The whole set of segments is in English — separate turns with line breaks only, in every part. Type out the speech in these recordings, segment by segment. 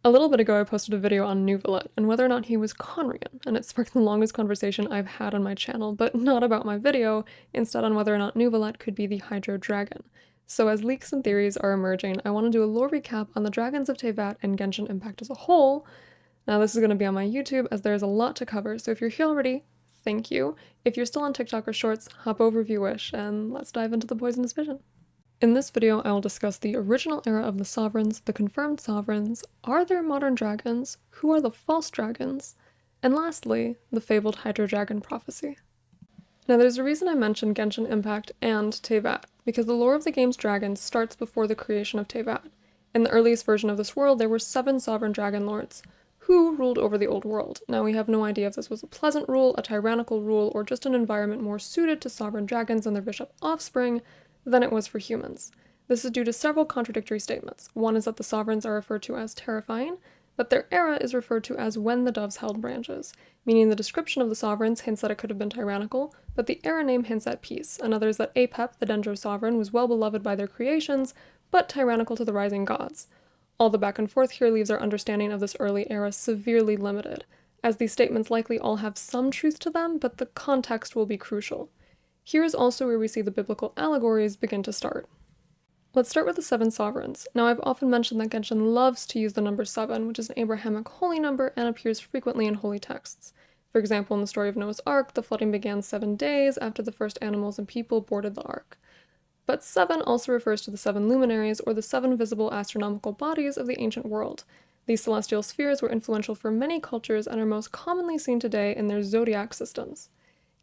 A little bit ago I posted a video on Nuvalet and whether or not he was Conrian, and it sparked the longest conversation I've had on my channel, but not about my video, instead on whether or not Nuvalet could be the Hydro Dragon. So as leaks and theories are emerging, I want to do a lore recap on the dragons of Teyvat and Genshin Impact as a whole. Now this is going to be on my YouTube as there's a lot to cover, so if you're here already, thank you. If you're still on TikTok or Shorts, hop over if you wish, and let's dive into the Poisonous Vision. In this video, I will discuss the original era of the Sovereigns, the confirmed Sovereigns, are there modern dragons, who are the false dragons, and lastly, the fabled Hydro Dragon prophecy. Now there's a reason I mentioned Genshin Impact and Teyvat, because the lore of the game's dragons starts before the creation of Teyvat. In the earliest version of this world, there were 7 sovereign dragon lords, who ruled over the old world. Now we have no idea if this was a pleasant rule, a tyrannical rule, or just an environment more suited to sovereign dragons and their bishop offspring than it was for humans. This is due to several contradictory statements. One is that the sovereigns are referred to as terrifying, but their era is referred to as when the doves held branches, meaning the description of the sovereigns hints that it could have been tyrannical, but the era name hints at peace. Another is that Apep, the Dendro sovereign, was well beloved by their creations, but tyrannical to the rising gods. All the back and forth here leaves our understanding of this early era severely limited, as these statements likely all have some truth to them, but the context will be crucial. Here is also where we see the biblical allegories begin to start. Let's start with the 7 sovereigns. Now I've often mentioned that Genshin loves to use the number 7, which is an Abrahamic holy number and appears frequently in holy texts. For example, in the story of Noah's Ark, the flooding began 7 days after the first animals and people boarded the ark. But 7 also refers to the 7 luminaries, or the 7 visible astronomical bodies of the ancient world. These celestial spheres were influential for many cultures and are most commonly seen today in their zodiac systems.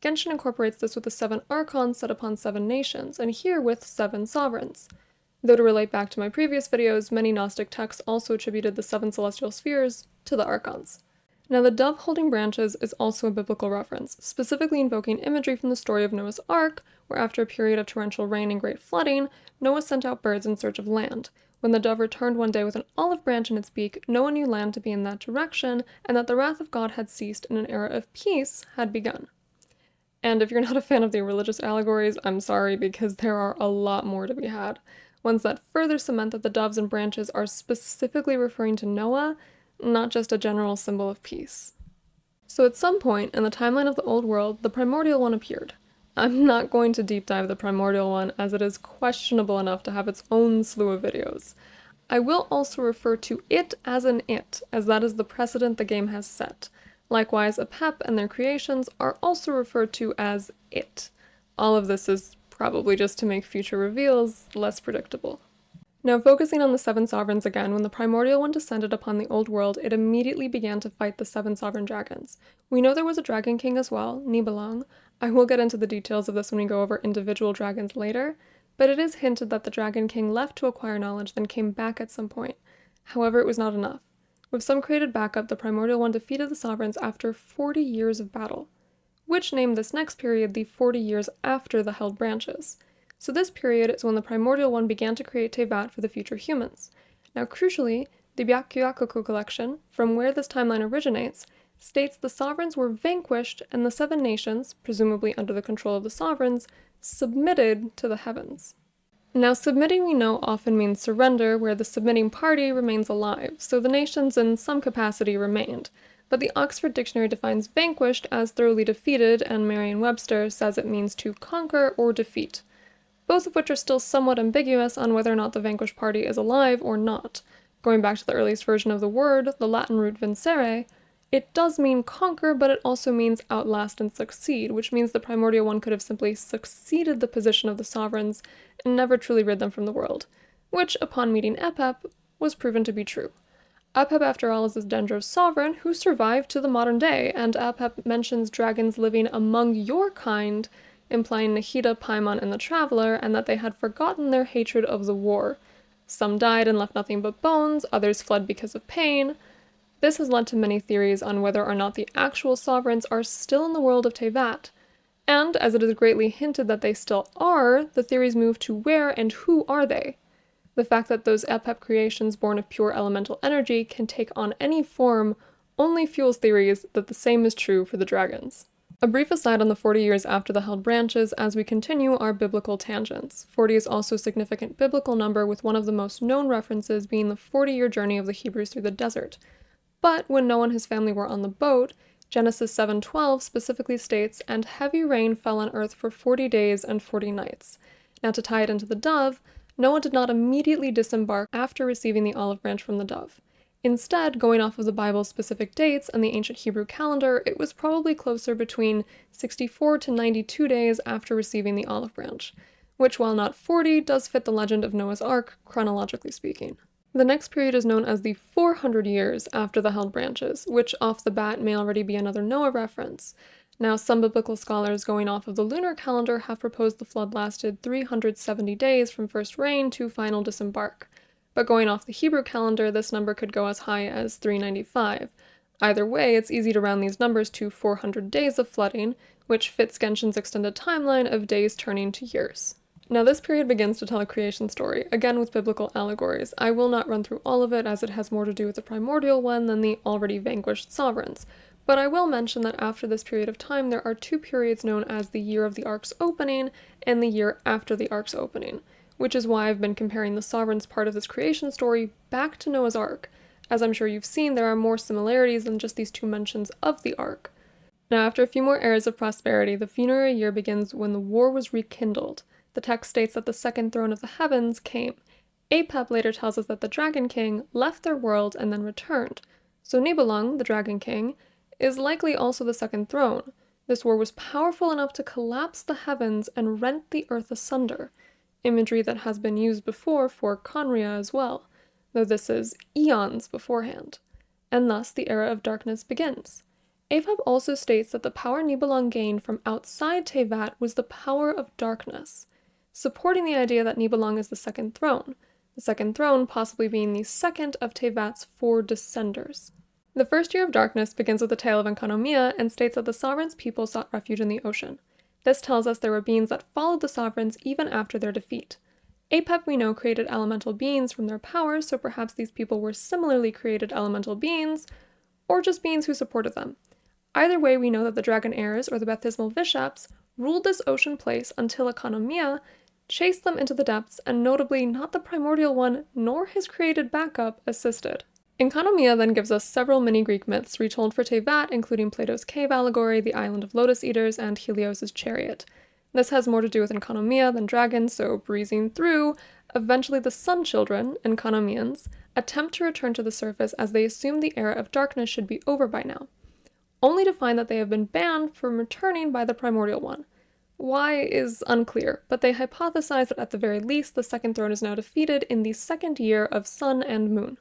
Genshin incorporates this with the 7 archons set upon 7 nations, and here with 7 sovereigns. Though to relate back to my previous videos, many Gnostic texts also attributed the 7 celestial spheres to the archons. Now the dove holding branches is also a biblical reference, specifically invoking imagery from the story of Noah's Ark, where after a period of torrential rain and great flooding, Noah sent out birds in search of land. When the dove returned one day with an olive branch in its beak, Noah knew land to be in that direction, and that the wrath of God had ceased and an era of peace had begun. And if you're not a fan of the religious allegories, I'm sorry, because there are a lot more to be had. Ones that further cement that the doves and branches are specifically referring to Noah, not just a general symbol of peace. So at some point in the timeline of the old world, the primordial one appeared. I'm not going to deep dive the primordial one, as it is questionable enough to have its own slew of videos. I will also refer to it as an it, as that is the precedent the game has set. Likewise, Apep and their creations are also referred to as it. All of this is probably just to make future reveals less predictable. Now focusing on the 7 sovereigns again, when the primordial one descended upon the old world, it immediately began to fight the 7 sovereign dragons. We know there was a dragon king as well, Nibelung. I will get into the details of this when we go over individual dragons later, but it is hinted that the dragon king left to acquire knowledge, then came back at some point. However, it was not enough. With some created backup, the primordial one defeated the sovereigns after 40 years of battle, which named this next period the 40 years after the held branches. So this period is when the primordial one began to create Teyvat for the future humans. Now crucially, the Byakuyakuku collection, from where this timeline originates, states the sovereigns were vanquished and the 7 nations, presumably under the control of the sovereigns, submitted to the heavens. Now submitting we know often means surrender, where the submitting party remains alive, so the nations in some capacity remained. But the Oxford Dictionary defines vanquished as thoroughly defeated, and Merriam-Webster says it means to conquer or defeat, both of which are still somewhat ambiguous on whether or not the vanquished party is alive or not. Going back to the earliest version of the word, the Latin root vincere, it does mean conquer, but it also means outlast and succeed, which means the primordial one could have simply succeeded the position of the sovereigns and never truly rid them from the world, which, upon meeting Apep, was proven to be true. Apep, after all, is this Dendro sovereign who survived to the modern day, and Apep mentions dragons living among your kind, implying Nahida, Paimon, and the Traveler, and that they had forgotten their hatred of the war. Some died and left nothing but bones, others fled because of pain. This has led to many theories on whether or not the actual sovereigns are still in the world of Teyvat, and as it is greatly hinted that they still are, the theories move to where and who are they. The fact that those Apep creations born of pure elemental energy can take on any form only fuels theories that the same is true for the dragons. A brief aside on the 40 years after the held branches as we continue our biblical tangents. 40 is also a significant biblical number, with one of the most known references being the 40-year journey of the Hebrews through the desert. But when Noah and his family were on the boat, Genesis 7:12 specifically states, "And heavy rain fell on earth for 40 days and 40 nights." Now, to tie it into the dove, Noah did not immediately disembark after receiving the olive branch from the dove. Instead, going off of the Bible's specific dates and the ancient Hebrew calendar, it was probably closer between 64 to 92 days after receiving the olive branch, which, while not 40, does fit the legend of Noah's Ark, chronologically speaking. The next period is known as the 400 years after the held branches, which off the bat may already be another Noah reference. Now, some biblical scholars going off of the lunar calendar have proposed the flood lasted 370 days from first rain to final disembark. But going off the Hebrew calendar, this number could go as high as 395. Either way, it's easy to round these numbers to 400 days of flooding, which fits Genshin's extended timeline of days turning to years. Now, this period begins to tell a creation story, again with biblical allegories. I will not run through all of it, as it has more to do with the primordial one than the already vanquished sovereigns. But I will mention that after this period of time, there are two periods known as the year of the Ark's opening and the year after the Ark's opening, which is why I've been comparing the sovereigns part of this creation story back to Noah's Ark. As I'm sure you've seen, there are more similarities than just these two mentions of the Ark. Now, after a few more eras of prosperity, the funerary year begins when the war was rekindled. The text states that the second throne of the heavens came. Apep later tells us that the Dragon King left their world and then returned. So Nibelung, the Dragon King, is likely also the second throne. This war was powerful enough to collapse the heavens and rent the earth asunder, imagery that has been used before for Conria as well, though this is eons beforehand. And thus the era of darkness begins. Apep also states that the power Nibelung gained from outside Tevat was the power of darkness, supporting the idea that Nibelung is the second throne possibly being the second of Tevat's 4 descenders. The first year of darkness begins with the tale of Enkanomiya and states that the sovereign's people sought refuge in the ocean. This tells us there were beings that followed the sovereigns even after their defeat. Apep, we know, created elemental beings from their powers, so perhaps these people were similarly created elemental beings, or just beings who supported them. Either way, we know that the dragon heirs, or the baptismal Vishaps, ruled this ocean place until Enkanomiya chased them into the depths, and notably not the primordial one nor his created backup assisted. Enkanomiya then gives us several mini-Greek myths retold for Tevat, including Plato's cave allegory, the island of lotus eaters, and Helios's chariot. This has more to do with Enkanomiya than dragons, so breezing through, eventually the Sun Children, Enkanomians, attempt to return to the surface as they assume the era of darkness should be over by now, only to find that they have been banned from returning by the primordial one. Why is unclear, but they hypothesize that at the very least the second throne is now defeated in the second year of Sun and Moon.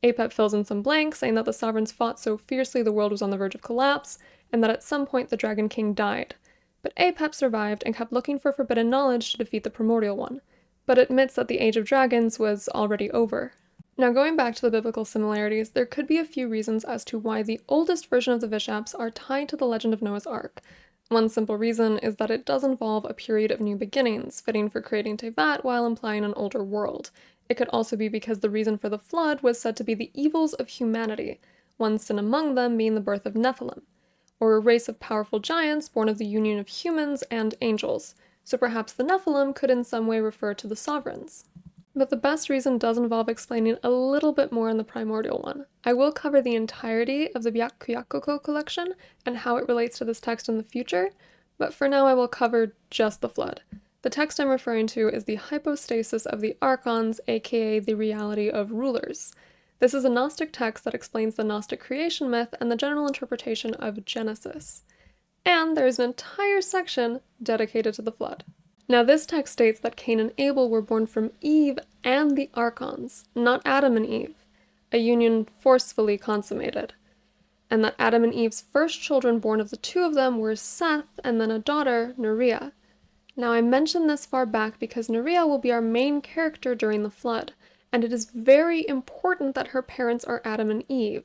Apep fills in some blanks, saying that the sovereigns fought so fiercely the world was on the verge of collapse, and that at some point the Dragon King died. But Apep survived and kept looking for forbidden knowledge to defeat the primordial one, but admits that the Age of Dragons was already over. Now, going back to the biblical similarities, there could be a few reasons as to why the oldest version of the Vishaps are tied to the legend of Noah's Ark. One simple reason is that it does involve a period of new beginnings, fitting for creating Tevat while implying an older world. It could also be because the reason for the flood was said to be the evils of humanity, one sin among them being the birth of Nephilim, or a race of powerful giants born of the union of humans and angels, so perhaps the Nephilim could in some way refer to the sovereigns. But the best reason does involve explaining a little bit more on the primordial one. I will cover the entirety of the Byakuyakuko collection and how it relates to this text in the future, but for now I will cover just the flood. The text I'm referring to is the hypostasis of the archons, aka the reality of rulers. This is a Gnostic text that explains the Gnostic creation myth and the general interpretation of Genesis. And there is an entire section dedicated to the flood. Now, this text states that Cain and Abel were born from Eve and the archons, not Adam and Eve, a union forcefully consummated, and that Adam and Eve's first children born of the two of them were Seth and then a daughter, Nerea. Now, I mention this far back because Nerea will be our main character during the flood, and it is very important that her parents are Adam and Eve.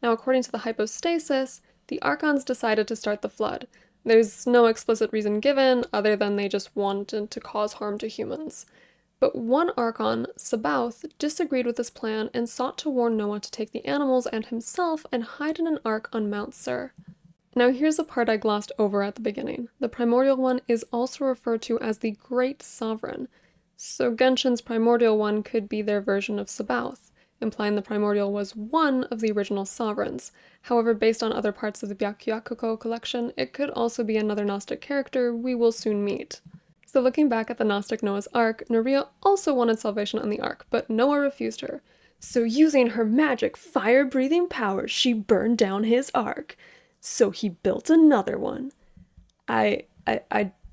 Now, according to the hypostasis, the archons decided to start the flood. There's no explicit reason given, other than they just wanted to cause harm to humans. But one archon, Sabaoth, disagreed with this plan and sought to warn Noah to take the animals and himself and hide in an ark on Mount Sur. Now here's a part I glossed over at the beginning. The Primordial One is also referred to as the Great Sovereign, so Genshin's Primordial One could be their version of Sabaoth, implying the Primordial was one of the original sovereigns. However, based on other parts of the Byakuyakuko collection, it could also be another Gnostic character we will soon meet. So looking back at the Gnostic Noah's Ark, Nerea also wanted salvation on the Ark, but Noah refused her. So using her magic fire-breathing powers, she burned down his Ark. So he built another one. I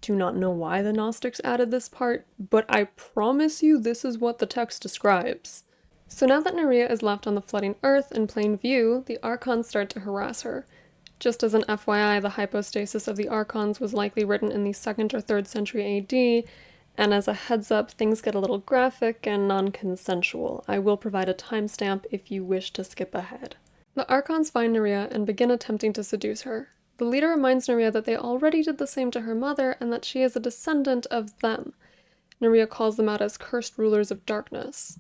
do not know why the Gnostics added this part, but I promise you this is what the text describes. So now that Nerea is left on the flooding earth in plain view, the Archons start to harass her. Just as an FYI, the hypostasis of the Archons was likely written in the 2nd or 3rd century AD, and as a heads up, things get a little graphic and non-consensual. I will provide a timestamp if you wish to skip ahead. The Archons find Nerea and begin attempting to seduce her. The leader reminds Nerea that they already did the same to her mother and that she is a descendant of them. Nerea calls them out as cursed rulers of darkness,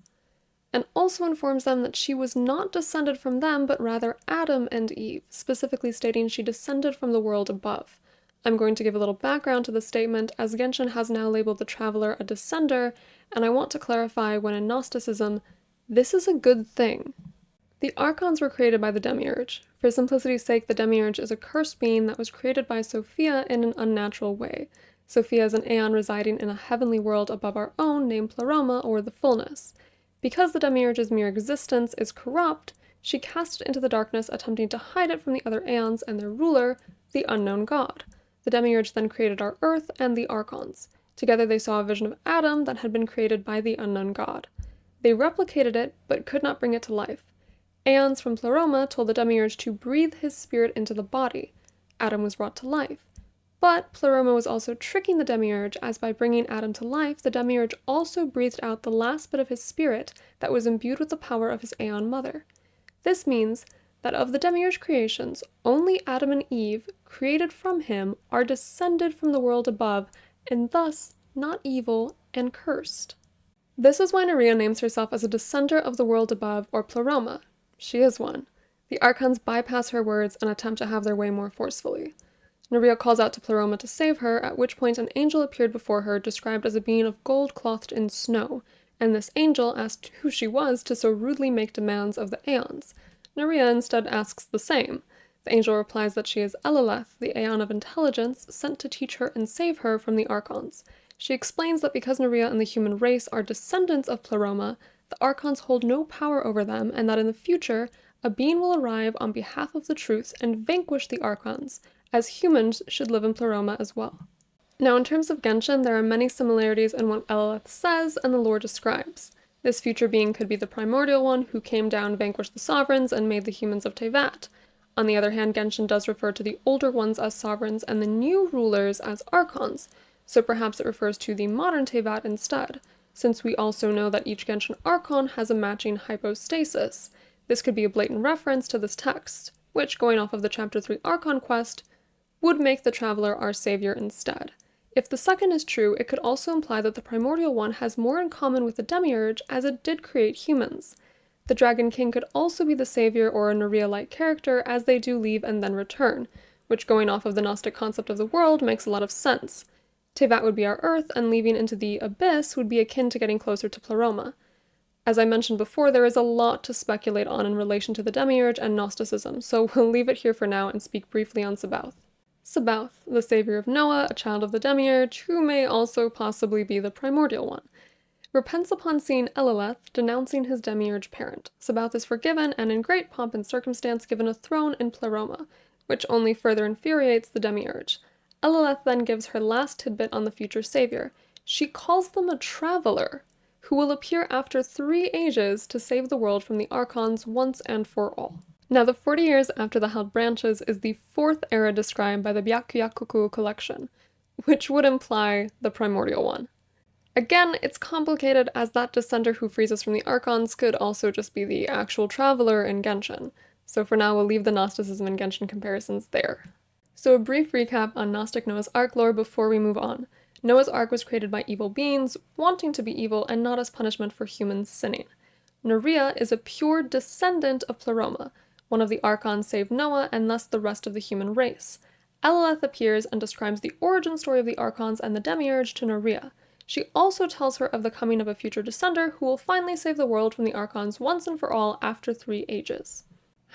and also informs them that she was not descended from them, but rather Adam and Eve, specifically stating she descended from the world above. I'm going to give a little background to the statement, as Genshin has now labeled the traveler a descender, and I want to clarify when in Gnosticism, this is a good thing. The Archons were created by the Demiurge. For simplicity's sake, the Demiurge is a cursed being that was created by Sophia in an unnatural way. Sophia is an aeon residing in a heavenly world above our own named Pleroma, or the Fullness. Because the Demiurge's mere existence is corrupt, she cast it into the darkness, attempting to hide it from the other aeons and their ruler, the unknown god. The Demiurge then created our Earth and the Archons. Together they saw a vision of Adam that had been created by the unknown god. They replicated it, but could not bring it to life. Aeons from Pleroma told the Demiurge to breathe his spirit into the body. Adam was brought to life. But Pleroma was also tricking the Demiurge, as by bringing Adam to life, the Demiurge also breathed out the last bit of his spirit that was imbued with the power of his Aeon mother. This means that of the Demiurge creations, only Adam and Eve, created from him, are descended from the world above, and thus not evil and cursed. This is why Nerea names herself as a descender of the world above, or Pleroma. She is one. The Archons bypass her words and attempt to have their way more forcefully. Nerea calls out to Pleroma to save her, at which point an angel appeared before her, described as a being of gold clothed in snow, and this angel asked who she was to so rudely make demands of the Aeons. Nerea instead asks the same. The angel replies that she is Elileth, the Aeon of Intelligence, sent to teach her and save her from the Archons. She explains that because Nerea and the human race are descendants of Pleroma, the Archons hold no power over them, and that in the future, a being will arrive on behalf of the truth and vanquish the Archons, as humans should live in Pleroma as well. Now in terms of Genshin, there are many similarities in what Elileth says and the lore describes. This future being could be the Primordial One, who came down, vanquished the Sovereigns, and made the humans of Teyvat. On the other hand, Genshin does refer to the older ones as Sovereigns and the new rulers as Archons, so perhaps it refers to the modern Teyvat instead, since we also know that each Genshin Archon has a matching hypostasis. This could be a blatant reference to this text, which, going off of the Chapter 3 Archon quest, would make the Traveler our savior instead. If the second is true, it could also imply that the Primordial One has more in common with the Demiurge, as it did create humans. The Dragon King could also be the savior or a Nerea-like character, as they do leave and then return, which, going off of the Gnostic concept of the world, makes a lot of sense. Teyvat would be our Earth, and leaving into the Abyss would be akin to getting closer to Pleroma. As I mentioned before, there is a lot to speculate on in relation to the Demiurge and Gnosticism, so we'll leave it here for now and speak briefly on Sabaoth. Sabaoth, the savior of Noah, a child of the Demiurge, who may also possibly be the Primordial One, repents upon seeing Elileth denouncing his Demiurge parent. Sabaoth is forgiven and in great pomp and circumstance given a throne in Pleroma, which only further infuriates the Demiurge. Elileth then gives her last tidbit on the future savior. She calls them a traveler, who will appear after 3 ages to save the world from the Archons once and for all. Now, the 40 years after the Held Branches is the 4th era described by the Byakuyakuko collection, which would imply the Primordial One. Again, it's complicated, as that descender who frees us from the Archons could also just be the actual traveler in Genshin, so for now we'll leave the Gnosticism and Genshin comparisons there. So a brief recap on Gnostic Noah's Ark lore before we move on. Noah's Ark was created by evil beings, wanting to be evil and not as punishment for humans sinning. Nerea is a pure descendant of Pleroma, One of the Archons saved Noah and thus the rest of the human race. Elileth appears and describes the origin story of the Archons and the Demiurge to Nerea. She also tells her of the coming of a future descender who will finally save the world from the Archons once and for all after 3 ages.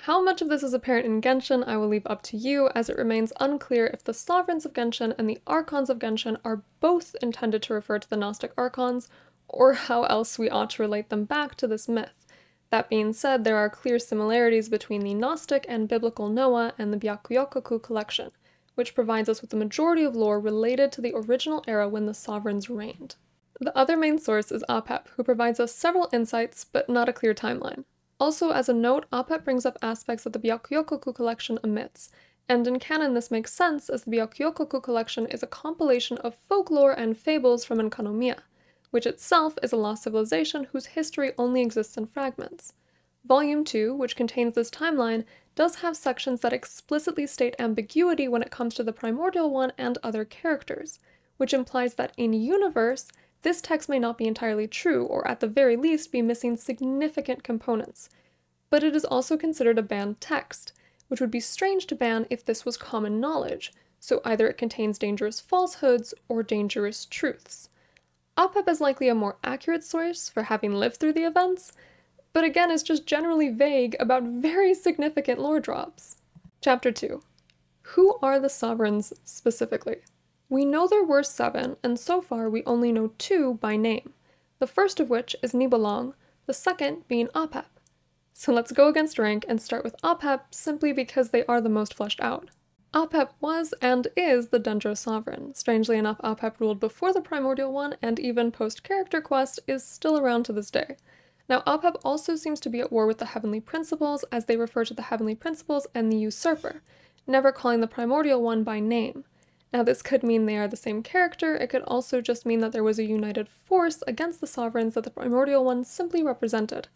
How much of this is apparent in Genshin I will leave up to you, as it remains unclear if the Sovereigns of Genshin and the Archons of Genshin are both intended to refer to the Gnostic Archons, or how else we ought to relate them back to this myth. That being said, there are clear similarities between the Gnostic and biblical Noah and the Byakuyokoku collection, which provides us with the majority of lore related to the original era when the Sovereigns reigned. The other main source is Apep, who provides us several insights, but not a clear timeline. Also, as a note, Apep brings up aspects that the Byakuyokoku collection omits, and in canon this makes sense as the Byakuyokoku collection is a compilation of folklore and fables from Enkanomiya, which itself is a lost civilization whose history only exists in fragments. Volume 2, which contains this timeline, does have sections that explicitly state ambiguity when it comes to the Primordial One and other characters, which implies that in universe, this text may not be entirely true, or at the very least be missing significant components. But it is also considered a banned text, which would be strange to ban if this was common knowledge, so either it contains dangerous falsehoods or dangerous truths. Apep is likely a more accurate source for having lived through the events, but again is just generally vague about very significant lore drops. Chapter 2. Who are the Sovereigns specifically? We know there were 7, and so far we only know 2 by name, the first of which is Nibelung, the second being Apep. So let's go against rank and start with Apep simply because they are the most fleshed out. Apep was and is the Dendro Sovereign. Strangely enough, Apep ruled before the Primordial One, and even post-Character Quest is still around to this day. Now, Apep also seems to be at war with the Heavenly Principles, as they refer to the Heavenly Principles and the Usurper, never calling the Primordial One by name. Now, this could mean they are the same character. It could also just mean that there was a united force against the Sovereigns that the Primordial One simply represented.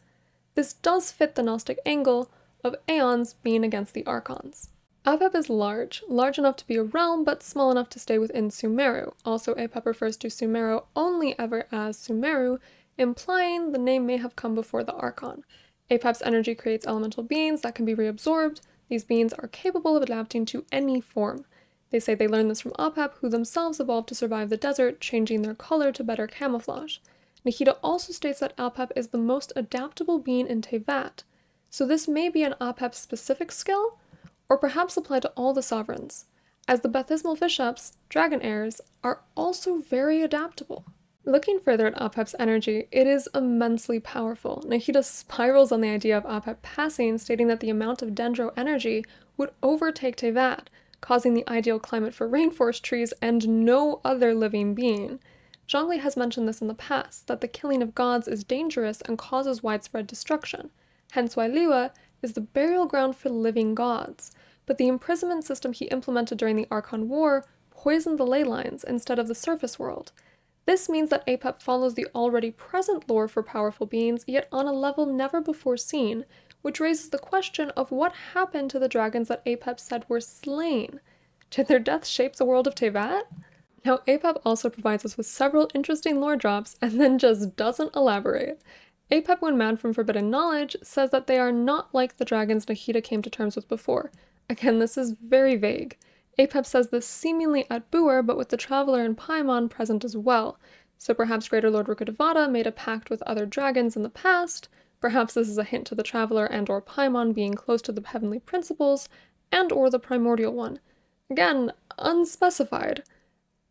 This does fit the Gnostic angle of Aeons being against the Archons. Apep is large enough to be a realm, but small enough to stay within Sumeru. Also, Apep refers to Sumeru only ever as Sumeru, implying the name may have come before the Archon. Apep's energy creates elemental beings that can be reabsorbed. These beings are capable of adapting to any form. They say they learned this from Apep, who themselves evolved to survive the desert, changing their color to better camouflage. Nahida also states that Apep is the most adaptable being in Teyvat, so this may be an Apep-specific skill, or perhaps apply to all the Sovereigns, as the baptismal bishops, dragon heirs, are also very adaptable. Looking further at Apep's energy, it is immensely powerful. Nahida spirals on the idea of Apep passing, stating that the amount of dendro energy would overtake Teyvat, causing the ideal climate for rainforest trees and no other living being. Zhongli has mentioned this in the past, that the killing of gods is dangerous and causes widespread destruction, hence why Liyue is the burial ground for living gods, but the imprisonment system he implemented during the Archon War poisoned the ley lines instead of the surface world. This means that Apep follows the already present lore for powerful beings, yet on a level never before seen, which raises the question of what happened to the dragons that Apep said were slain. Did their death shape the world of Teyvat? Now, Apep also provides us with several interesting lore drops and then just doesn't elaborate. Apep, when mad from forbidden knowledge, says that they are not like the dragons Nahida came to terms with before. Again, this is very vague. Apep says this seemingly at Buer, but with the Traveler and Paimon present as well. So perhaps Greater Lord Rukkhadevata made a pact with other dragons in the past. Perhaps this is a hint to the Traveler and or Paimon being close to the Heavenly Principles, and or the Primordial One. Again, unspecified.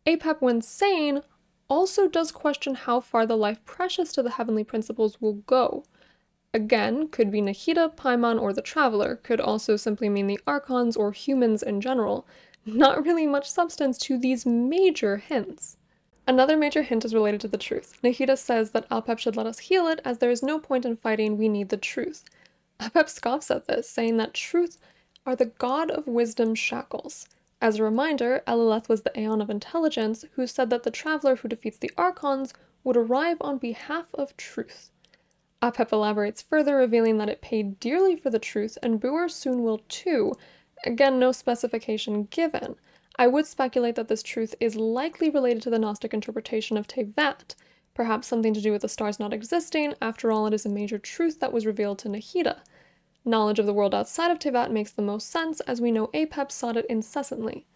Apep, when sane, also does question how far the life precious to the Heavenly Principles will go. Again, could be Nahida, Paimon, or the Traveler, could also simply mean the Archons or humans in general. Not really much substance to these major hints. Another major hint is related to the truth. Nahida says that Apep should let us heal it, as there is no point in fighting, we need the truth. Apep scoffs at this, saying that truth are the god of wisdom's shackles. As a reminder, Elileth was the Aeon of Intelligence, who said that the Traveler who defeats the Archons would arrive on behalf of truth. Apep elaborates further, revealing that it paid dearly for the truth, and Buer soon will too. Again, no specification given. I would speculate that this truth is likely related to the Gnostic interpretation of Teyvat, perhaps something to do with the stars not existing. After all, it is a major truth that was revealed to Nahida. Knowledge of the world outside of Teyvat makes the most sense, as we know Apep sought it incessantly.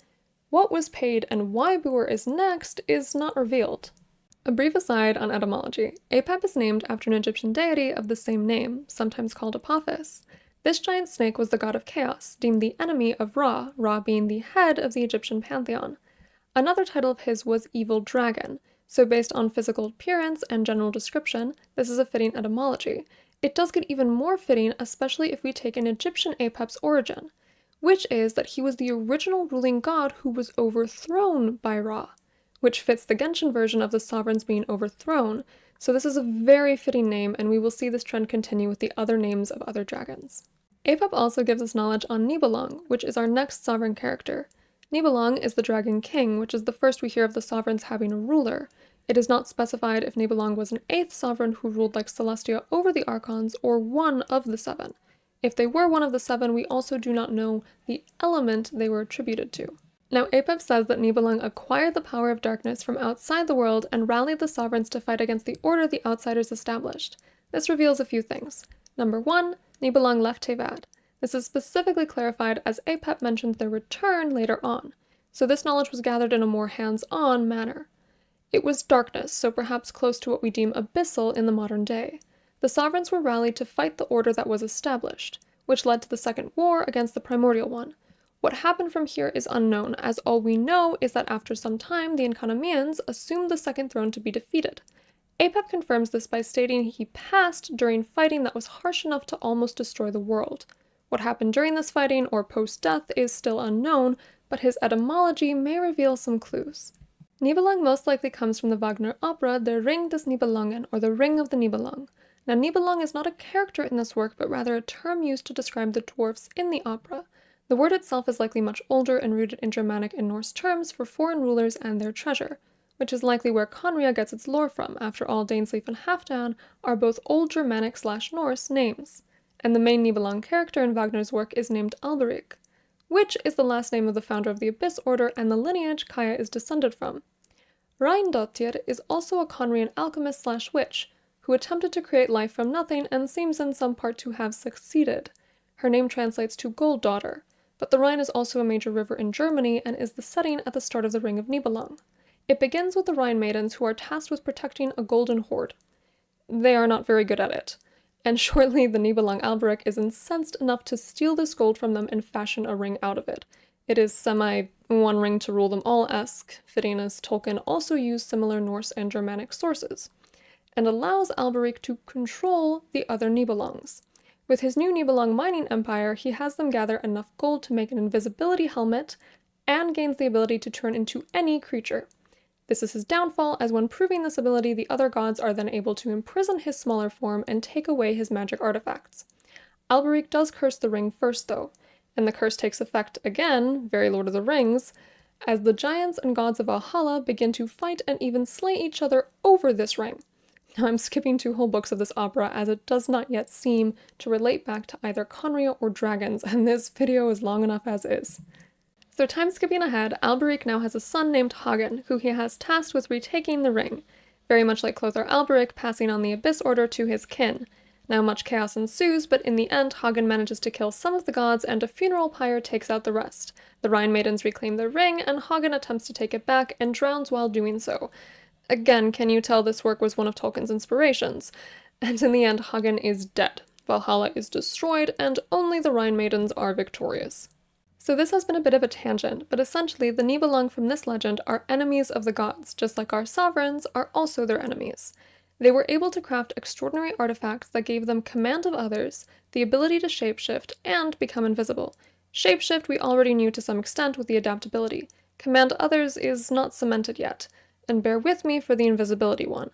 What was paid and why Bur is next is not revealed. A brief aside on etymology. Apep is named after an Egyptian deity of the same name, sometimes called Apophis. This giant snake was the god of chaos, deemed the enemy of Ra, Ra being the head of the Egyptian pantheon. Another title of his was Evil Dragon, so based on physical appearance and general description, this is a fitting etymology. It does get even more fitting, especially if we take an Egyptian Apep's origin, which is that he was the original ruling god who was overthrown by Ra, which fits the Genshin version of the sovereigns being overthrown, so this is a very fitting name, and we will see this trend continue with the other names of other dragons. Apep also gives us knowledge on Nibelung, which is our next sovereign character. Nibelung is the Dragon King, which is the first we hear of the sovereigns having a ruler. It is not specified if Nibelung was an 8th sovereign who ruled like Celestia over the Archons, or one of the 7. If they were one of the 7, we also do not know the element they were attributed to. Now, Apep says that Nibelung acquired the power of darkness from outside the world and rallied the sovereigns to fight against the order the outsiders established. This reveals a few things. Number 1, Nibelung left Teyvat. This is specifically clarified as Apep mentions their return later on, so this knowledge was gathered in a more hands-on manner. It was darkness, so perhaps close to what we deem abyssal in the modern day. The sovereigns were rallied to fight the order that was established, which led to the Second War against the primordial one. What happened from here is unknown, as all we know is that after some time the Enkanamians assumed the Second Throne to be defeated. Apep confirms this by stating he passed during fighting that was harsh enough to almost destroy the world. What happened during this fighting or post-death is still unknown, but his etymology may reveal some clues. Nibelung most likely comes from the Wagner opera Der Ring des Nibelungen, or the Ring of the Nibelung. Now, Nibelung is not a character in this work, but rather a term used to describe the dwarfs in the opera. The word itself is likely much older and rooted in Germanic and Norse terms for foreign rulers and their treasure, which is likely where Conria gets its lore from. After all, Dainsleif and Halfdan are both Old Germanic/Norse names, and the main Nibelung character in Wagner's work is named Alberic, which is the last name of the founder of the Abyss Order and the lineage Kaia is descended from. Rheindotir is also a Conrian alchemist/witch, who attempted to create life from nothing and seems in some part to have succeeded. Her name translates to Gold Daughter, but the Rhine is also a major river in Germany and is the setting at the start of the Ring of Nibelung. It begins with the Rhine maidens who are tasked with protecting a golden hoard. They are not very good at it, and shortly the Nibelung Alberic is incensed enough to steal this gold from them and fashion a ring out of it. It is semi-one ring to rule them all-esque, fitting as Tolkien also used similar Norse and Germanic sources, and allows Alberic to control the other Nibelungs. With his new Nibelung mining empire, he has them gather enough gold to make an invisibility helmet, and gains the ability to turn into any creature. This is his downfall, as when proving this ability, the other gods are then able to imprison his smaller form and take away his magic artifacts. Alberic does curse the ring first, though, and the curse takes effect again, very Lord of the Rings, as the giants and gods of Valhalla begin to fight and even slay each other over this ring. Now, I'm skipping 2 whole books of this opera as it does not yet seem to relate back to either Conria or dragons, and this video is long enough as is. So time skipping ahead, Alberic now has a son named Hagen, who he has tasked with retaking the ring, very much like Clothar Alberic passing on the Abyss Order to his kin. Now much chaos ensues, but in the end Hagen manages to kill some of the gods and a funeral pyre takes out the rest. The Rhine maidens reclaim the ring, and Hagen attempts to take it back and drowns while doing so. Again, can you tell this work was one of Tolkien's inspirations? And in the end, Hagen is dead. Valhalla is destroyed, and only the Rhine maidens are victorious. So this has been a bit of a tangent, but essentially the Nibelung from this legend are enemies of the gods, just like our sovereigns are also their enemies. They were able to craft extraordinary artifacts that gave them command of others, the ability to shapeshift, and become invisible. Shapeshift we already knew to some extent with the adaptability. Command others is not cemented yet. And bear with me for the invisibility one.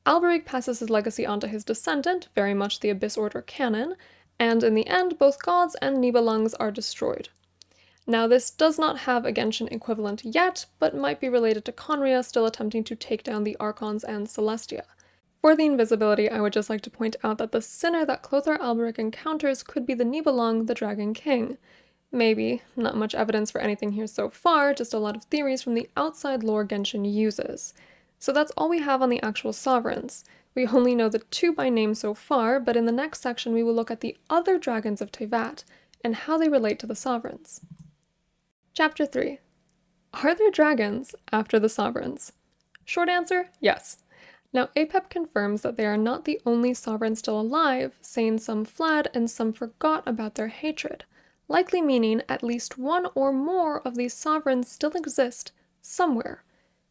Alberic passes his legacy on to his descendant, very much the Abyss Order canon, and in the end both gods and Nibelungs are destroyed. Now this does not have a Genshin equivalent yet, but might be related to Conria still attempting to take down the Archons and Celestia. For the invisibility, I would just like to point out that the sinner that Clothar Alberic encounters could be the Nibelung, the Dragon King. Maybe. Not much evidence for anything here so far, just a lot of theories from the outside lore Genshin uses. So that's all we have on the actual sovereigns. We only know the two by name so far, but in the next section we will look at the other dragons of Teyvat and how they relate to the sovereigns. Chapter 3. Are there dragons after the sovereigns? Short answer, yes. Now, Apep confirms that they are not the only sovereigns still alive, saying some fled and some forgot about their hatred, likely meaning at least one or more of these sovereigns still exist somewhere.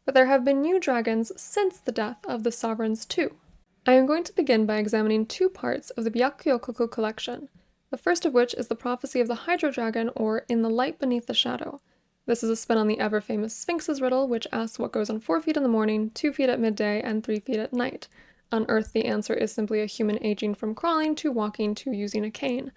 But there have been new dragons since the death of the sovereigns too. I am going to begin by examining two parts of the Byakuyokoku collection, the first of which is the prophecy of the Hydro Dragon, or In the Light Beneath the Shadow. This is a spin on the ever-famous Sphinx's riddle, which asks what goes on 4 feet in the morning, 2 feet at midday, and 3 feet at night. On Earth, the answer is simply a human aging from crawling to walking to using a cane.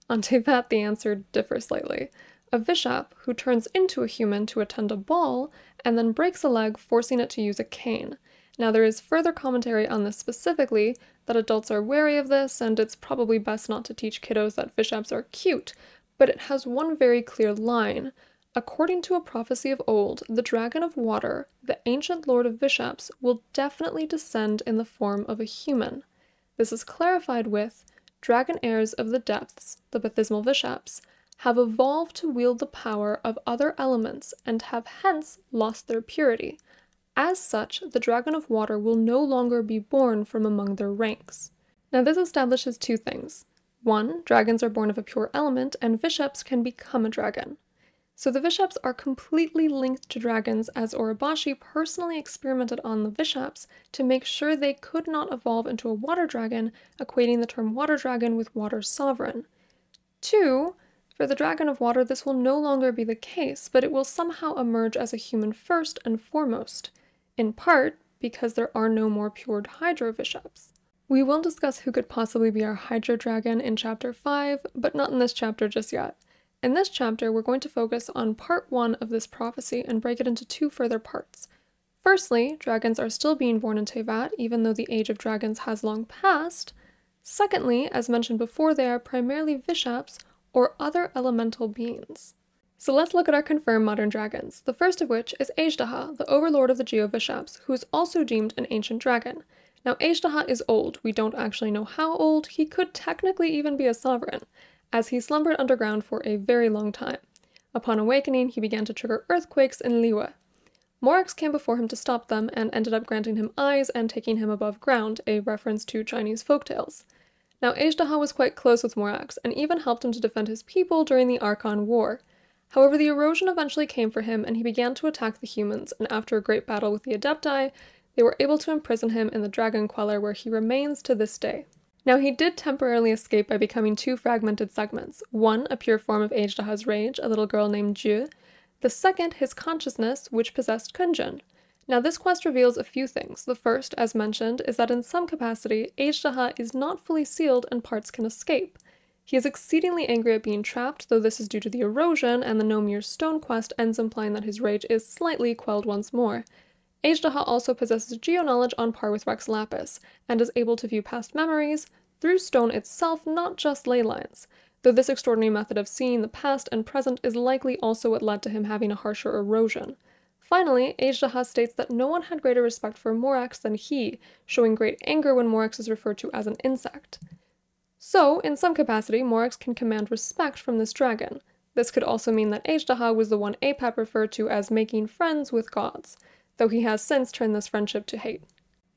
On Teyvat, the answer differs slightly. A Vishap who turns into a human to attend a ball, and then breaks a leg, forcing it to use a cane. Now, there is further commentary on this specifically, that adults are wary of this, and it's probably best not to teach kiddos that Vishaps are cute, but it has one very clear line. According to a prophecy of old, the dragon of water, the ancient lord of Vishaps, will definitely descend in the form of a human. This is clarified with, dragon heirs of the depths, the baptismal Vishaps, have evolved to wield the power of other elements and have hence lost their purity. As such, the dragon of water will no longer be born from among their ranks. Now this establishes two things. One, dragons are born of a pure element, and Vishaps can become a dragon. So the Vishaps are completely linked to dragons, as Orobashi personally experimented on the Vishaps to make sure they could not evolve into a water dragon, equating the term water dragon with water sovereign. Two, for the dragon of water this will no longer be the case, but it will somehow emerge as a human first and foremost, in part because there are no more pure Hydro Vishaps. We will discuss who could possibly be our Hydro Dragon in Chapter 5, but not in this chapter just yet. In this chapter, we're going to focus on part 1 of this prophecy and break it into two further parts. Firstly, dragons are still being born in Teyvat, even though the age of dragons has long passed. Secondly, as mentioned before, they are primarily Vishaps, or other elemental beings. So let's look at our confirmed modern dragons, the first of which is Ajdaha, the overlord of the Geo Vishaps, who is also deemed an ancient dragon. Now, Ajdaha is old. We don't actually know how old. He could technically even be a sovereign, as he slumbered underground for a very long time. Upon awakening, he began to trigger earthquakes in Liyue. Morax came before him to stop them and ended up granting him eyes and taking him above ground, a reference to Chinese folktales. Now, Ajdaha was quite close with Morax and even helped him to defend his people during the Archon War. However, the erosion eventually came for him and he began to attack the humans, and after a great battle with the Adepti, they were able to imprison him in the Dragon Queller, where he remains to this day. Now, he did temporarily escape by becoming two fragmented segments. One, a pure form of Ajdaha's rage, a little girl named Jiu. The second, his consciousness, which possessed Kunjun. Now, this quest reveals a few things. The first, as mentioned, is that in some capacity, Ajdaha is not fully sealed and parts can escape. He is exceedingly angry at being trapped, though this is due to the erosion, and the Nomir Stone quest ends implying that his rage is slightly quelled once more. Ajdaha also possesses geo-knowledge on par with Rex Lapis, and is able to view past memories through stone itself, not just ley lines, though this extraordinary method of seeing the past and present is likely also what led to him having a harsher erosion. Finally, Ajdaha states that no one had greater respect for Morax than he, showing great anger when Morax is referred to as an insect. So, in some capacity, Morax can command respect from this dragon. This could also mean that Ajdaha was the one Apep referred to as making friends with gods, though he has since turned this friendship to hate.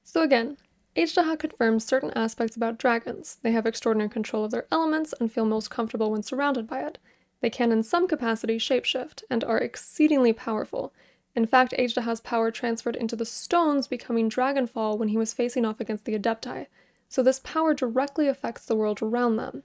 So again, Ajdaha confirms certain aspects about dragons. They have extraordinary control of their elements and feel most comfortable when surrounded by it. They can in some capacity shapeshift, and are exceedingly powerful. In fact, Ajdaha's power transferred into the stones, becoming Dragonfall when he was facing off against the Adepti, so this power directly affects the world around them.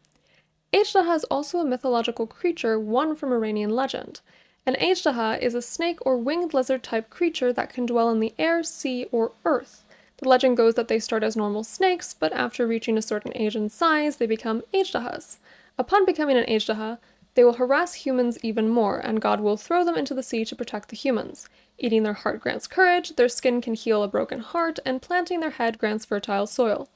Ajdaha is also a mythological creature, one from Iranian legend. An Ajdaha is a snake or winged lizard-type creature that can dwell in the air, sea, or earth. The legend goes that they start as normal snakes, but after reaching a certain age and size, they become Ajdahas. Upon becoming an Ajdaha, they will harass humans even more, and God will throw them into the sea to protect the humans. Eating their heart grants courage, their skin can heal a broken heart, and planting their head grants fertile soil.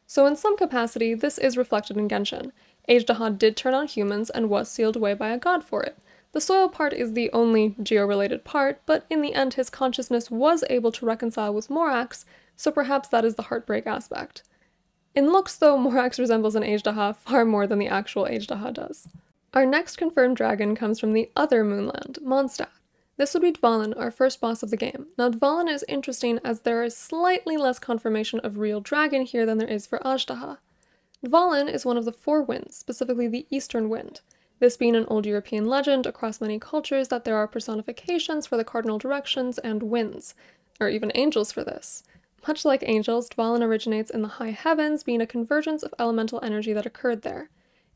So in some capacity, this is reflected in Genshin. Ajdaha did turn on humans and was sealed away by a god for it. The soil part is the only geo-related part, but in the end his consciousness was able to reconcile with Morax, so perhaps that is the heartbreak aspect. In looks, though, Morax resembles an Ajdaha far more than the actual Ajdaha does. Our next confirmed dragon comes from the other moonland, Mondstadt. This would be Dvalin, our first boss of the game. Now, Dvalin is interesting as there is slightly less confirmation of real dragon here than there is for Ajdaha. Dvalin is one of the four winds, specifically the eastern wind. This being an old European legend across many cultures that there are personifications for the cardinal directions and winds, or even angels for this. Much like angels, Dvalin originates in the high heavens, being a convergence of elemental energy that occurred there.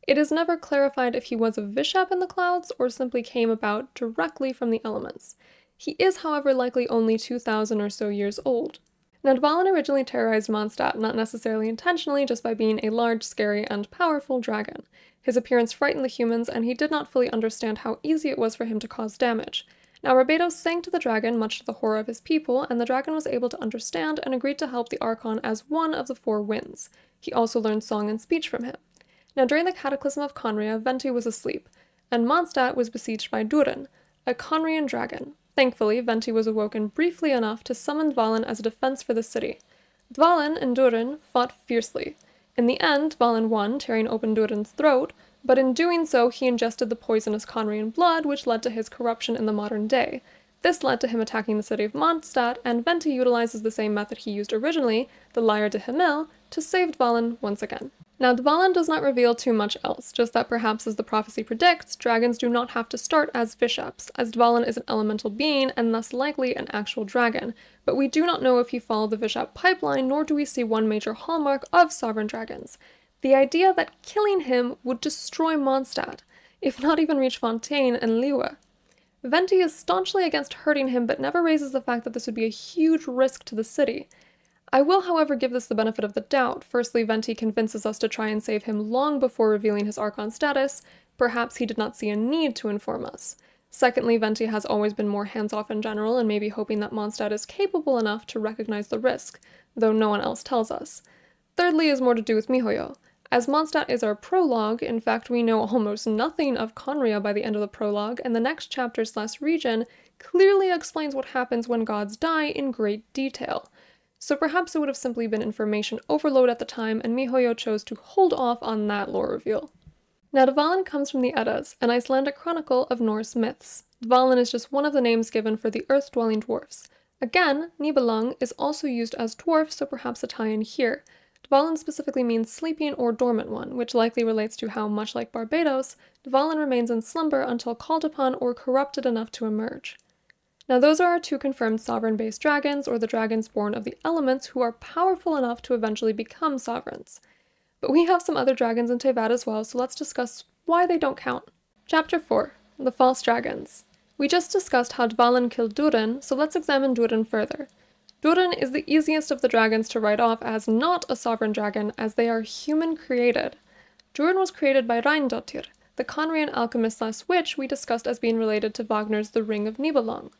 It is never clarified if he was a Vishap in the clouds or simply came about directly from the elements. He is, however, likely only 2,000 or so years old. Now, Dvalin originally terrorized Mondstadt, not necessarily intentionally, just by being a large, scary, and powerful dragon. His appearance frightened the humans, and he did not fully understand how easy it was for him to cause damage. Now, Rabedo sang to the dragon, much to the horror of his people, and the dragon was able to understand and agreed to help the Archon as one of the four winds. He also learned song and speech from him. Now, during the Cataclysm of Conria, Venti was asleep, and Mondstadt was besieged by Durin, a Conrian dragon. Thankfully, Venti was awoken briefly enough to summon Dvalin as a defense for the city. Dvalin and Durin fought fiercely. In the end, Dvalin won, tearing open Durin's throat, but in doing so, he ingested the poisonous Conrian blood, which led to his corruption in the modern day. This led to him attacking the city of Mondstadt, and Venti utilizes the same method he used originally, the Lyre de Himmel, to save Dvalin once again. Now, Dvalin does not reveal too much else, just that perhaps as the prophecy predicts, dragons do not have to start as Vishaps, as Dvalin is an elemental being and thus likely an actual dragon, but we do not know if he followed the Vishap pipeline, nor do we see one major hallmark of sovereign dragons. The idea that killing him would destroy Mondstadt, if not even reach Fontaine and Liwa. Venti is staunchly against hurting him, but never raises the fact that this would be a huge risk to the city. I will, however, give this the benefit of the doubt. Firstly, Venti convinces us to try and save him long before revealing his Archon status. Perhaps he did not see a need to inform us. Secondly, Venti has always been more hands-off in general and may be hoping that Mondstadt is capable enough to recognize the risk, though no one else tells us. Thirdly is more to do with Mihoyo. As Mondstadt is our prologue, in fact we know almost nothing of Conria by the end of the prologue, and the next chapter/region clearly explains what happens when gods die in great detail. So perhaps it would have simply been information overload at the time, and Mihoyo chose to hold off on that lore reveal. Now, Dvalin comes from the Eddas, an Icelandic chronicle of Norse myths. Dvalin is just one of the names given for the earth-dwelling dwarfs. Again, Nibelung is also used as dwarf, so perhaps a tie-in here. Dvalin specifically means sleeping or dormant one, which likely relates to how, much like Barbados, Dvalin remains in slumber until called upon or corrupted enough to emerge. Now those are our two confirmed sovereign-based dragons, or the dragons born of the elements who are powerful enough to eventually become sovereigns. But we have some other dragons in Tevat as well, so let's discuss why they don't count. Chapter 4. The False Dragons. We just discussed how Dvalin killed Durin, so let's examine Durin further. Durin is the easiest of the dragons to write off as not a sovereign dragon, as they are human-created. Durin was created by Reindotir, the Conrian alchemist/witch we discussed as being related to Wagner's The Ring of Nibelung.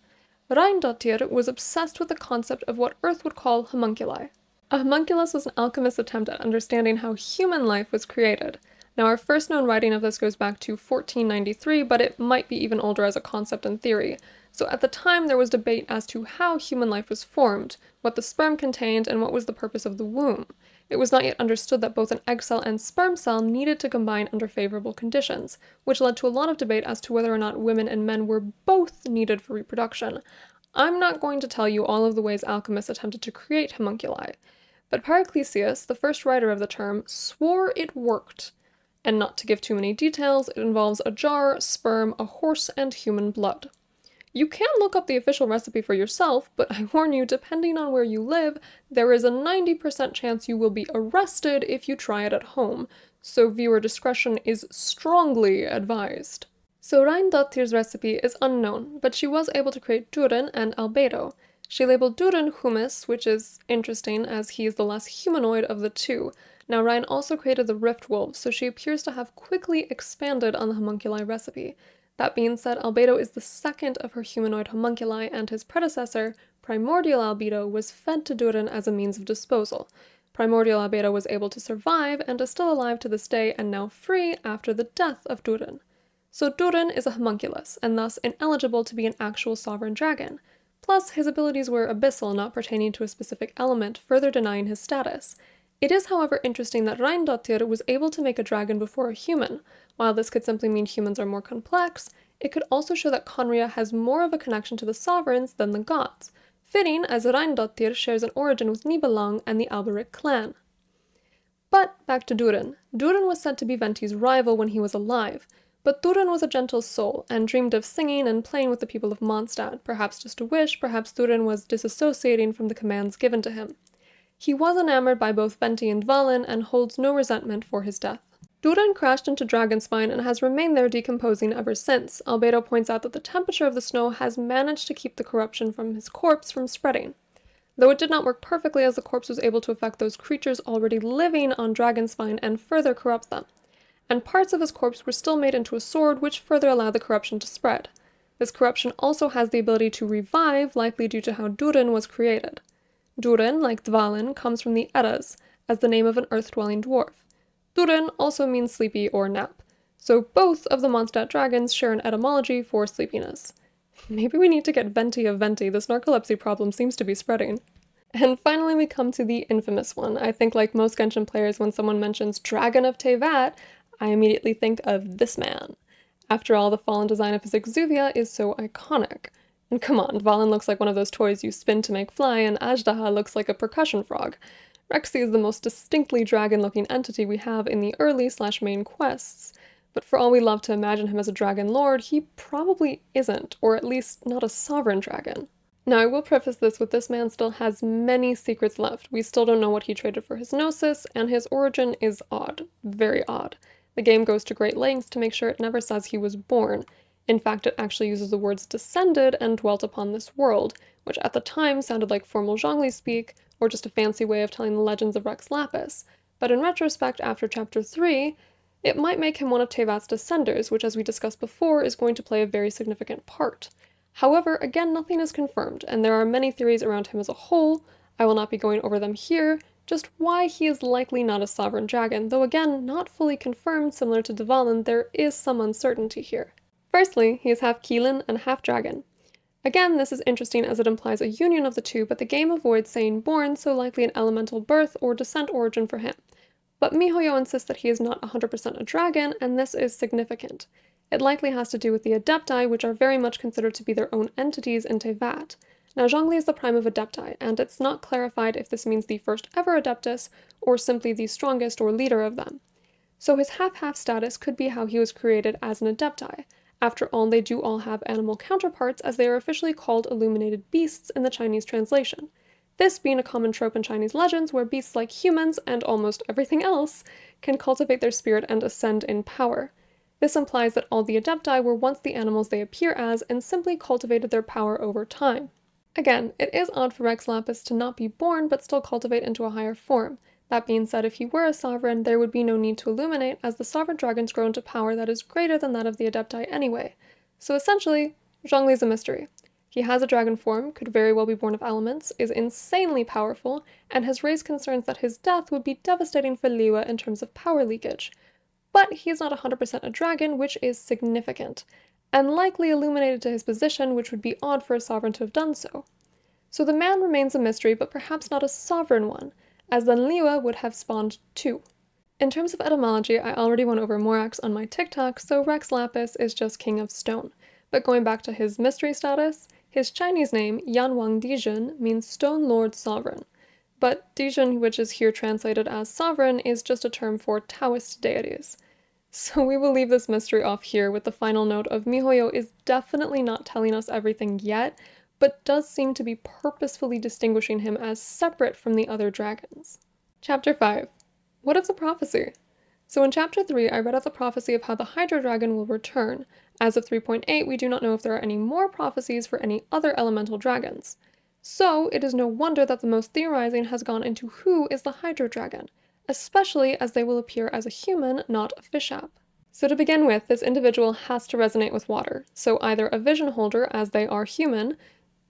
Reindotir was obsessed with the concept of what Earth would call homunculi. A homunculus was an alchemist's attempt at understanding how human life was created. Now, our first known writing of this goes back to 1493, but it might be even older as a concept and theory. So at the time, there was debate as to how human life was formed, what the sperm contained, and what was the purpose of the womb. It was not yet understood that both an egg cell and sperm cell needed to combine under favorable conditions, which led to a lot of debate as to whether or not women and men were both needed for reproduction. I'm not going to tell you all of the ways alchemists attempted to create homunculi, but Paracelsus, the first writer of the term, swore it worked. And not to give too many details, it involves a jar, sperm, a horse, and human blood. You can look up the official recipe for yourself, but I warn you, depending on where you live, there is a 90% chance you will be arrested if you try it at home, so viewer discretion is strongly advised. So Reindotir's recipe is unknown, but she was able to create Durin and Albedo. She labeled Durin humus, which is interesting as he is the less humanoid of the two. Now Rein also created the Rift Wolves, so she appears to have quickly expanded on the homunculi recipe. That being said, Albedo is the second of her humanoid homunculi, and his predecessor, Primordial Albedo, was fed to Durin as a means of disposal. Primordial Albedo was able to survive and is still alive to this day and now free after the death of Durin. So Durin is a homunculus, and thus ineligible to be an actual sovereign dragon. Plus, his abilities were abyssal, not pertaining to a specific element, further denying his status. It is, however, interesting that Reindotir was able to make a dragon before a human. While this could simply mean humans are more complex, it could also show that Conria has more of a connection to the sovereigns than the gods, fitting as Reindotir shares an origin with Nibelung and the Alberic clan. But back to Durin. Durin was said to be Venti's rival when he was alive, but Durin was a gentle soul and dreamed of singing and playing with the people of Mondstadt, perhaps just a wish, perhaps Durin was disassociating from the commands given to him. He was enamored by both Venti and Dvalin and holds no resentment for his death. Durin crashed into Dragonspine and has remained there decomposing ever since. Albedo points out that the temperature of the snow has managed to keep the corruption from his corpse from spreading. Though it did not work perfectly, as the corpse was able to affect those creatures already living on Dragonspine and further corrupt them. And parts of his corpse were still made into a sword, which further allowed the corruption to spread. This corruption also has the ability to revive, likely due to how Durin was created. Durin, like Dvalin, comes from the Eddas, as the name of an earth-dwelling dwarf. Durin also means sleepy or nap, so both of the Mondstadt dragons share an etymology for sleepiness. Maybe we need to get Venti of Venti, this narcolepsy problem seems to be spreading. And finally we come to the infamous one. I think like most Genshin players, when someone mentions Dragon of Teyvat, I immediately think of this man. After all, the fallen design of his Exuvia is so iconic. And come on, Dvalin looks like one of those toys you spin to make fly, and Ajdaha looks like a percussion frog. Rexy is the most distinctly dragon-looking entity we have in the early/main quests, but for all we love to imagine him as a dragon lord, he probably isn't, or at least not a sovereign dragon. Now, I will preface this with this man still has many secrets left. We still don't know what he traded for his Gnosis, and his origin is odd. Very odd. The game goes to great lengths to make sure it never says he was born. In fact, it actually uses the words descended and dwelt upon this world, which at the time sounded like formal Zhongli speak, or just a fancy way of telling the legends of Rex Lapis. But in retrospect, after Chapter 3, it might make him one of Teyvat's descenders, which as we discussed before, is going to play a very significant part. However, again, nothing is confirmed, and there are many theories around him as a whole. I will not be going over them here, just why he is likely not a sovereign dragon, though again, not fully confirmed. Similar to Dvalin, there is some uncertainty here. Firstly, he is half Keelan and half dragon. Again, this is interesting as it implies a union of the two, but the game avoids saying born, so likely an elemental birth or descent origin for him. But MiHoYo insists that he is not 100% a dragon, and this is significant. It likely has to do with the Adepti, which are very much considered to be their own entities in Teyvat. Now, Zhongli is the prime of Adepti, and it's not clarified if this means the first ever Adeptus, or simply the strongest or leader of them. So his half-half status could be how he was created as an Adepti. After all, they do all have animal counterparts, as they are officially called illuminated beasts in the Chinese translation. This being a common trope in Chinese legends, where beasts like humans, and almost everything else, can cultivate their spirit and ascend in power. This implies that all the Adepti were once the animals they appear as, and simply cultivated their power over time. Again, it is odd for Rex Lapis to not be born, but still cultivate into a higher form. That being said, if he were a sovereign, there would be no need to illuminate, as the sovereign dragons grow into power that is greater than that of the Adepti anyway. So essentially, Zhongli is a mystery. He has a dragon form, could very well be born of elements, is insanely powerful, and has raised concerns that his death would be devastating for Liyue in terms of power leakage. But he is not 100% a dragon, which is significant, and likely illuminated to his position, which would be odd for a sovereign to have done so. So the man remains a mystery, but perhaps not a sovereign one, as then Liyue would have spawned two. In terms of etymology, I already went over Morax on my TikTok, so Rex Lapis is just King of Stone. But going back to his mystery status, his Chinese name, Yanwang Dijun, means Stone Lord Sovereign. But Dijun, which is here translated as sovereign, is just a term for Taoist deities. So we will leave this mystery off here with the final note of MiHoYo is definitely not telling us everything yet, but does seem to be purposefully distinguishing him as separate from the other dragons. Chapter 5. What of the prophecy? So in Chapter 3, I read out the prophecy of how the Hydro Dragon will return. As of 3.8, we do not know if there are any more prophecies for any other elemental dragons. So it is no wonder that the most theorizing has gone into who is the Hydro Dragon, especially as they will appear as a human, not a fish app. So to begin with, this individual has to resonate with water, so either a vision holder as they are human,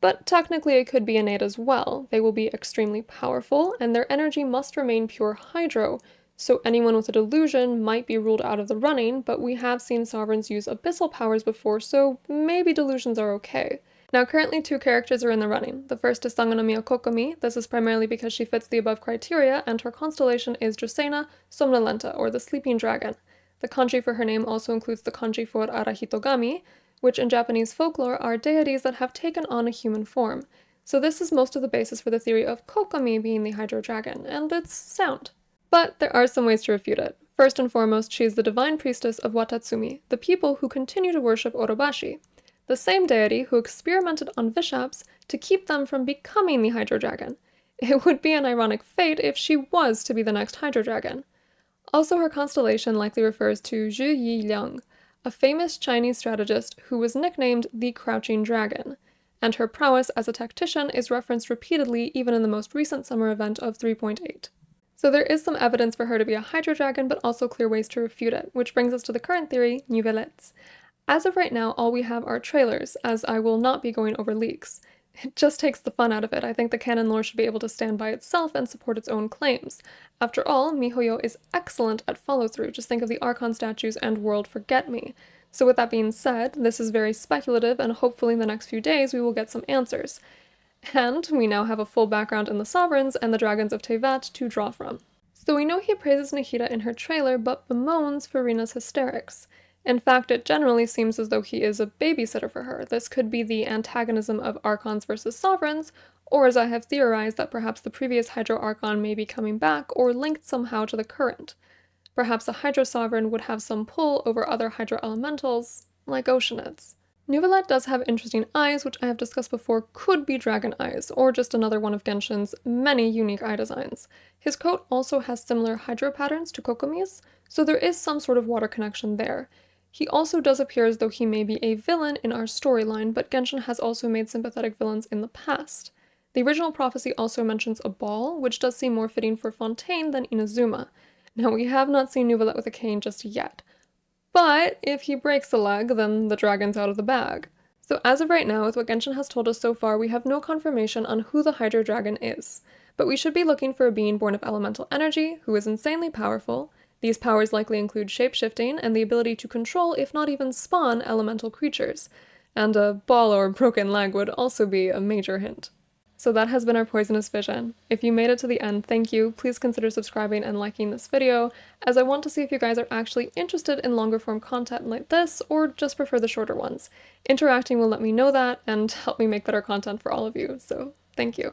but technically it could be innate as well. They will be extremely powerful, and their energy must remain pure hydro, so anyone with a delusion might be ruled out of the running, but we have seen sovereigns use abyssal powers before, so maybe delusions are okay. Now, currently 2 characters are in the running. The first is Sangonomiya Kokomi. This is primarily because she fits the above criteria, and her constellation is Dracena Somnolenta, or the Sleeping Dragon. The kanji for her name also includes the kanji for Arahitogami, which in Japanese folklore are deities that have taken on a human form. So this is most of the basis for the theory of Kokomi being the Hydro Dragon, and it's sound. But there are some ways to refute it. First and foremost, she is the divine priestess of Watatsumi, the people who continue to worship Orobashi, the same deity who experimented on Vishaps to keep them from becoming the Hydro Dragon. It would be an ironic fate if she was to be the next Hydro Dragon. Also, her constellation likely refers to Zhu Yiliang, a famous Chinese strategist who was nicknamed the Crouching Dragon, and her prowess as a tactician is referenced repeatedly even in the most recent summer event of 3.8. So there is some evidence for her to be a Hydro Dragon, but also clear ways to refute it, which brings us to the current theory, Nouvelles. As of right now, all we have are trailers, as I will not be going over leaks. It just takes the fun out of it. I think the canon lore should be able to stand by itself and support its own claims. After all, MiHoYo is excellent at follow-through, just think of the Archon statues and World Forget Me. So with that being said, this is very speculative, and hopefully in the next few days we will get some answers. And we now have a full background in the Sovereigns and the Dragons of Tevat to draw from. So we know he praises Nahida in her trailer, but bemoans Furina's hysterics. In fact, it generally seems as though he is a babysitter for her. This could be the antagonism of Archons versus Sovereigns, or as I have theorized that perhaps the previous Hydro Archon may be coming back or linked somehow to the current. Perhaps a Hydro Sovereign would have some pull over other Hydro Elementals, like Oceanids. Neuvillette does have interesting eyes, which I have discussed before could be dragon eyes, or just another one of Genshin's many unique eye designs. His coat also has similar hydro patterns to Kokomi's, so there is some sort of water connection there. He also does appear as though he may be a villain in our storyline, but Genshin has also made sympathetic villains in the past. The original prophecy also mentions a ball, which does seem more fitting for Fontaine than Inazuma. Now, we have not seen Neuvillette with a cane just yet, but if he breaks a leg, then the dragon's out of the bag. So as of right now, with what Genshin has told us so far, we have no confirmation on who the Hydro Dragon is. But we should be looking for a being born of elemental energy, who is insanely powerful. These powers likely include shape-shifting and the ability to control, if not even spawn, elemental creatures. And a ball or broken leg would also be a major hint. So that has been our Poisonous Vision. If you made it to the end, thank you. Please consider subscribing and liking this video, as I want to see if you guys are actually interested in longer form content like this, or just prefer the shorter ones. Interacting will let me know that and help me make better content for all of you, so thank you.